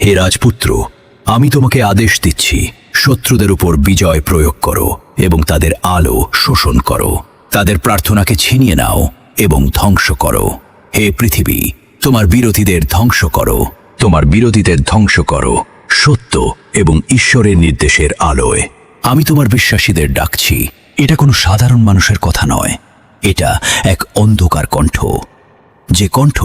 হে রাজপুত্র, আমি তোমাকে আদেশ দিচ্ছি, শত্রুদের উপর বিজয় প্রয়োগ করো এবং তাদের আলো শোষণ করো। তাদের প্রার্থনাকে ছিনিয়ে নাও এবং ধ্বংস করো। হে পৃথিবী, তোমার বিরোধীদের ধ্বংস করো, তোমার বিরোধীদের ধ্বংস করো সত্য এবং ঈশ্বরের নির্দেশের আলোয়। আমি তোমার বিশ্বাসীদের ডাকছি। এটা কোনো সাধারণ মানুষের কথা নয়, এটা এক অন্ধকার কণ্ঠ, যে কণ্ঠ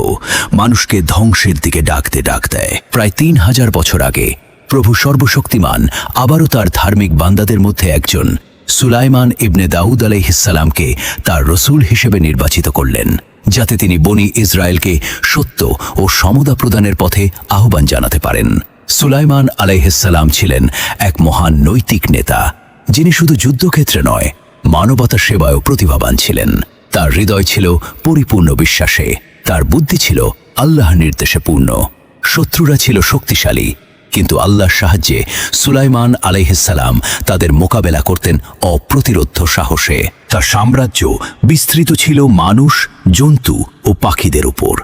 মানুষকে ধ্বংসের দিকে ডাকতে ডাক দেয়। প্রায় 3000 বছর আগে প্রভু সর্বশক্তিমান আবারও তার ধার্মিক বান্দাদের মধ্যে একজন সুলাইমান ইবনে দাউদ আলাইহিসসালামকে তার রসুল হিসেবে নির্বাচিত করলেন, যাতে তিনি বনি ইসরায়েলকে সত্য ও সমতা প্রদানের পথে আহ্বান জানাতে পারেন। সুলাইমান আলাইহিসসালাম ছিলেন এক মহান নৈতিক নেতা, যিনি শুধু যুদ্ধক্ষেত্রে নয়, মানবতা সেবায়ও প্রতিভাবান ছিলেন। তার হৃদয় ছিল পরিপূর্ণ বিশ্বাসে, তার বুদ্ধি ছিল আল্লাহর নির্দেশে পূর্ণ। শত্রুরা ছিল শক্তিশালী, কিন্তু আল্লাহর সাহায্যে সুলাইমান আলাইহিসসালাম তাদের মোকাবেলা করতেন অপ্রতিরোধ্য সাহসে। তার সাম্রাজ্য বিস্তৃত ছিল মানুষ, জন্তু ও পাখিদের উপর।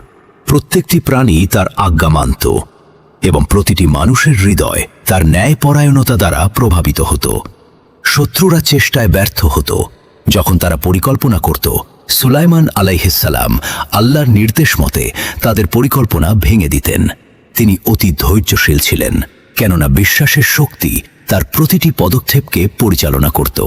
প্রত্যেকটি প্রাণী তার আজ্ঞা মানত এবং প্রতিটি মানুষের হৃদয় তার ন্যায়পরায়ণতা দ্বারা প্রভাবিত হতো। শত্রুরা চেষ্টায় ব্যর্থ হতো যখন তারা পরিকল্পনা করত। সুলাইমান আলাইহিসসালাম আল্লাহর নির্দেশ মতে তাদের পরিকল্পনা ভেঙে দিতেন। তিনি অতি ধৈর্যশীল ছিলেন, কেননা বিশ্বাসের শক্তি তার প্রতিটি পদক্ষেপকে পরিচালনা করত।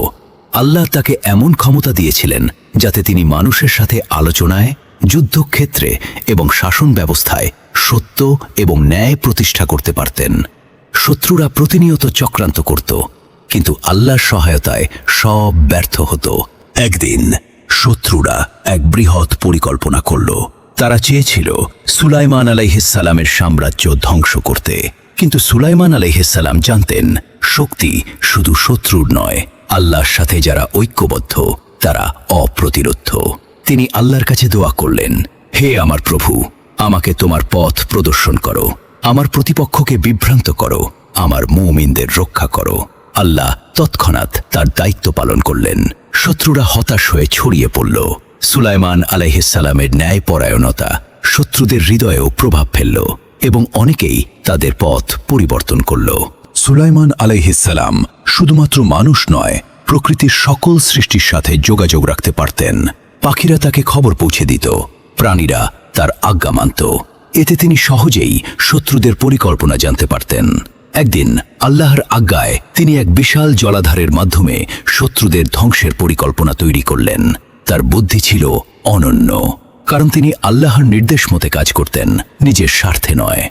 আল্লাহ তাকে এমন ক্ষমতা দিয়েছিলেন যাতে তিনি মানুষের সাথে আলোচনায়, যুদ্ধক্ষেত্রে এবং শাসন ব্যবস্থায় সত্য এবং ন্যায় প্রতিষ্ঠা করতে পারতেন। শত্রুরা প্রতিনিয়ত চক্রান্ত করত, কিন্তু আল্লাহর সহায়তায় সব ব্যর্থ হতো। একদিন শত্রুরা এক বৃহৎ পরিকল্পনা করল। তারা চেয়েছিল সুলাইমান আলাইহিসসালামের সাম্রাজ্য ধ্বংস করতে, কিন্তু সুলাইমান আলাইহিসসালাম জানতেন শক্তি শুধু শত্রুর নয়, আল্লাহর সাথে যারা ঐক্যবদ্ধ তারা অপ্রতিরোধ্য। তিনি আল্লাহর কাছে দোয়া করলেন, হে আমার প্রভু, আমাকে তোমার পথ প্রদর্শন করো, আমার প্রতিপক্ষকে বিভ্রান্ত করো, আমার মুমিনদের রক্ষা করো। আল্লাহ তৎক্ষণাৎ তার দায়িত্ব পালন করলেন। শত্রুরা হতাশ হয়ে ছড়িয়ে পড়ল। সুলাইমান আলাইহিসসালামের ন্যায়পরায়ণতা শত্রুদের হৃদয়েও প্রভাব ফেলল এবং অনেকেই তাদের পথ পরিবর্তন করল। সুলাইমান আলাইহিসসালাম শুধুমাত্র মানুষ নয়, প্রকৃতির সকল সৃষ্টির সাথে যোগাযোগ রাখতে পারতেন। পাখিরা তাকে খবর পৌঁছে দিত, প্রাণীরা তার আজ্ঞা মানত। এতে তিনি সহজেই শত্রুদের পরিকল্পনা জানতে পারতেন। একদিন আল্লাহর আজ্ঞায় তিনি এক বিশাল জলাধারের মাধ্যমে শত্রুদের ধ্বংসের পরিকল্পনা তৈরি করলেন। তার বুদ্ধি ছিল অনন্য, কারণ তিনি আল্লাহর নির্দেশ মতে কাজ করতেন, নিজের স্বার্থে নয়।